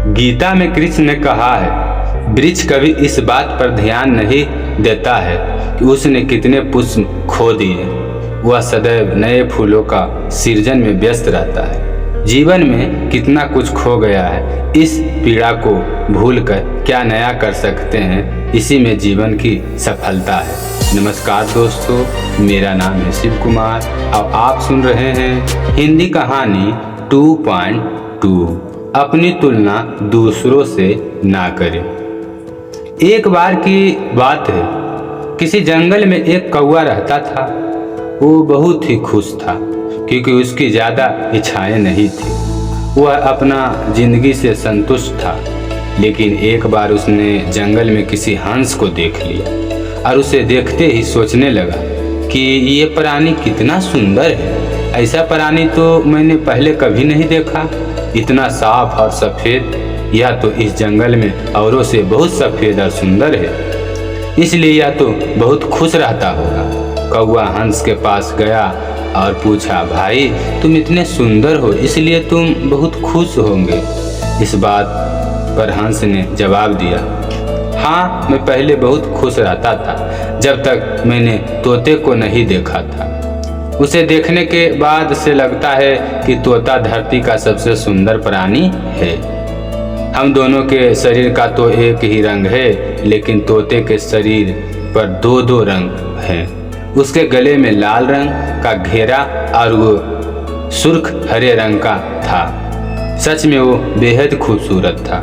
गीता में कृष्ण ने कहा है, वृक्ष कभी इस बात पर ध्यान नहीं देता है कि उसने कितने पुष्प खो दिए, वह सदैव नए फूलों का सृजन में व्यस्त रहता है। जीवन में कितना कुछ खो गया है, इस पीड़ा को भूलकर क्या नया कर सकते हैं, इसी में जीवन की सफलता है। नमस्कार दोस्तों, मेरा नाम है शिव कुमार और आप सुन रहे हैं हिंदी कहानी 2.2। अपनी तुलना दूसरों से ना करें। एक बार की बात है, किसी जंगल में एक कौवा रहता था। वो बहुत ही खुश था क्योंकि उसकी ज़्यादा इच्छाएं नहीं थी। वह अपना जिंदगी से संतुष्ट था। लेकिन एक बार उसने जंगल में किसी हंस को देख लिया और उसे देखते ही सोचने लगा कि ये प्राणी कितना सुंदर है। ऐसा प्राणी तो मैंने पहले कभी नहीं देखा। इतना साफ और सफ़ेद, यह तो इस जंगल में औरों से बहुत सफ़ेद और सुंदर है, इसलिए यह तो बहुत खुश रहता होगा। कौवा हंस के पास गया और पूछा, भाई तुम इतने सुंदर हो इसलिए तुम बहुत खुश होंगे। इस बात पर हंस ने जवाब दिया, हाँ मैं पहले बहुत खुश रहता था जब तक मैंने तोते को नहीं देखा था। उसे देखने के बाद से लगता है कि तोता धरती का सबसे सुंदर प्राणी है। हम दोनों के शरीर का तो एक ही रंग है, लेकिन तोते के शरीर पर दो दो रंग हैं। उसके गले में लाल रंग का घेरा और वो सुर्ख हरे रंग का था। सच में वो बेहद खूबसूरत था।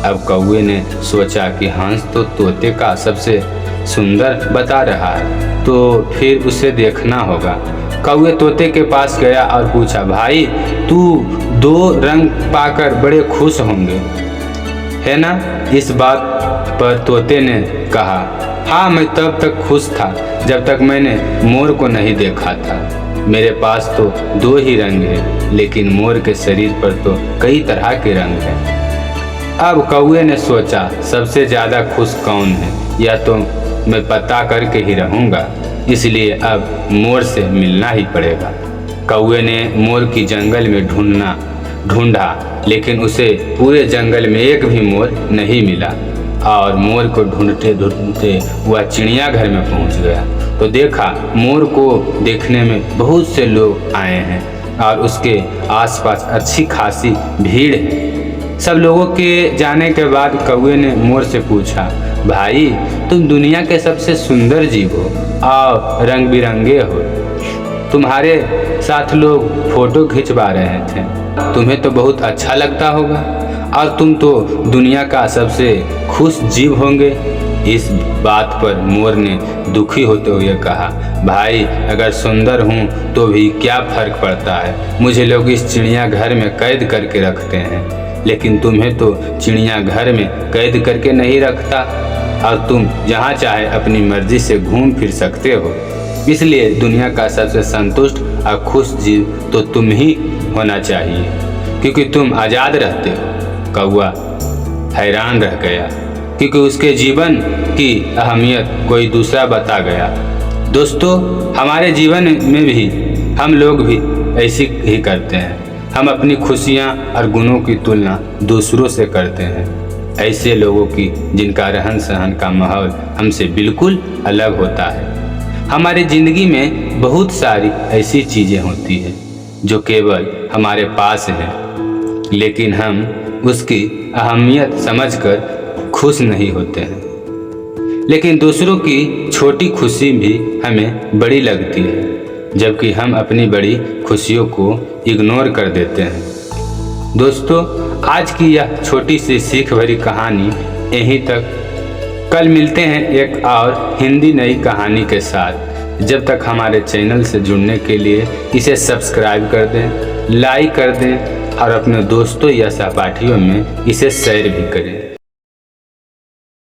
अब कौवे ने सोचा कि हंस तो तोते का सबसे सुंदर बता रहा है, तो फिर उसे देखना होगा। कौवे तोते के पास गया और पूछा, भाई तू दो रंग पाकर बड़े खुश होंगे है ना। इस बात पर तोते ने कहा, हाँ मैं तब तक खुश था जब तक मैंने मोर को नहीं देखा था। मेरे पास तो दो ही रंग हैं, लेकिन मोर के शरीर पर तो कई तरह के रंग हैं। अब कौवे ने सोचा, सबसे ज़्यादा खुश कौन है, या तो मैं पता करके ही रहूँगा, इसलिए अब मोर से मिलना ही पड़ेगा। कौवे ने मोर की जंगल में ढूंढा, लेकिन उसे पूरे जंगल में एक भी मोर नहीं मिला। और मोर को ढूंढते ढूंढते वह चिड़ियाघर में पहुंच गया तो देखा मोर को देखने में बहुत से लोग आए हैं और उसके आसपास अच्छी खासी भीड़ है। सब लोगों के जाने के बाद कौवे ने मोर से पूछा, भाई तुम दुनिया के सबसे सुंदर जीव हो और रंग बिरंगे हो। तुम्हारे साथ लोग फोटो खिंचवा रहे थे, तुम्हें तो बहुत अच्छा लगता होगा और तुम तो दुनिया का सबसे खुश जीव होंगे। इस बात पर मोर ने दुखी होते हुए कहा, भाई अगर सुंदर हूँ तो भी क्या फर्क पड़ता है। मुझे लोग इस चिड़ियाघर में कैद करके रखते हैं, लेकिन तुम्हें तो चिड़ियाघर में कैद करके नहीं रखता और तुम जहाँ चाहे अपनी मर्जी से घूम फिर सकते हो। इसलिए दुनिया का सबसे संतुष्ट और खुश जीव तो तुम ही होना चाहिए, क्योंकि तुम आज़ाद रहते हो। कौवा हैरान रह गया क्योंकि उसके जीवन की अहमियत कोई दूसरा बता गया। दोस्तों, हमारे जीवन में भी हम लोग भी ऐसी ही करते हैं। हम अपनी खुशियाँ और गुणों की तुलना दूसरों से करते हैं, ऐसे लोगों की जिनका रहन सहन का माहौल हमसे बिल्कुल अलग होता है। हमारी ज़िंदगी में बहुत सारी ऐसी चीज़ें होती हैं जो केवल हमारे पास हैं, लेकिन हम उसकी अहमियत समझकर खुश नहीं होते हैं। लेकिन दूसरों की छोटी खुशी भी हमें बड़ी लगती है, जबकि हम अपनी बड़ी खुशियों को इग्नोर कर देते हैं। दोस्तों, आज की यह छोटी सी सीख भरी कहानी यहीं तक। कल मिलते हैं एक और हिंदी नई कहानी के साथ। जब तक हमारे चैनल से जुड़ने के लिए इसे सब्सक्राइब कर दें, लाइक कर दें और अपने दोस्तों या सहपाठियों में इसे शेयर भी करें।